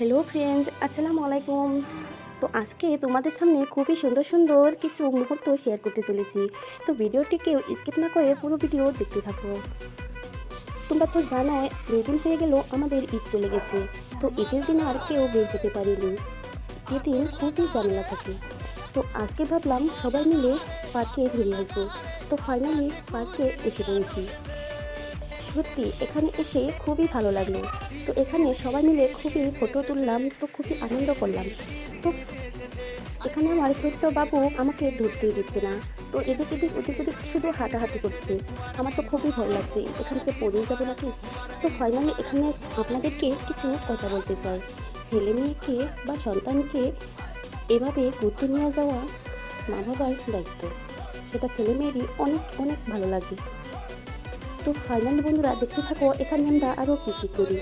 Hello friends, আসসালামু আলাইকুম। তো আজকে তোমাদের সামনে খুবই সুন্দর সুন্দর কিছু মুহূর্ত শেয়ার করতে চলেছি। তো ভিডিওটিকেও স্কিপ না করে পুরো ভিডিও দেখতে থাকো। তোমরা তো জানো, 2 দিন হয়ে গেল আমাদের ঈদ চলে গেছে। তো ঈদের দিন আর কেউ বের হতে পারিনি। এদিন খুবই ঝামেলা থাকে। তো আজকে ভাবলাম সবাই মিলে পার্কে ঘুরে আসবো। তো ফাইনালি পার্কে এসে পড়েছি। সত্যি এখানে এসে খুবই ভালো লাগলো। তো এখানে সবাই মিলে খুবই ফটো তুললাম, তো খুবই আনন্দ করলাম। তো এখানে আমার ছোট্ট বাবু আমাকে ধরতেই দিচ্ছে না। তো এদিক এদিক ওদিক ওদিক শুধু হাঁটাহাঁটি করছে। আমার তো খুবই ভয় লাগছে, এখান থেকে পড়েই যাবো নাকি। তো ফাইনালি এখানে আপনাদেরকে কিছু কথা বলতে চাই। ছেলে মেয়েকে বা সন্তানকে এভাবে ঘুরতে নিয়ে যাওয়া মা বাবার দায়িত্ব। সেটা ছেলে মেয়েরই অনেক অনেক ভালো লাগে। তো ফাইনালি বন্ধুরা দেখতে থাকো এখানে আমরা আরও কী কী করি।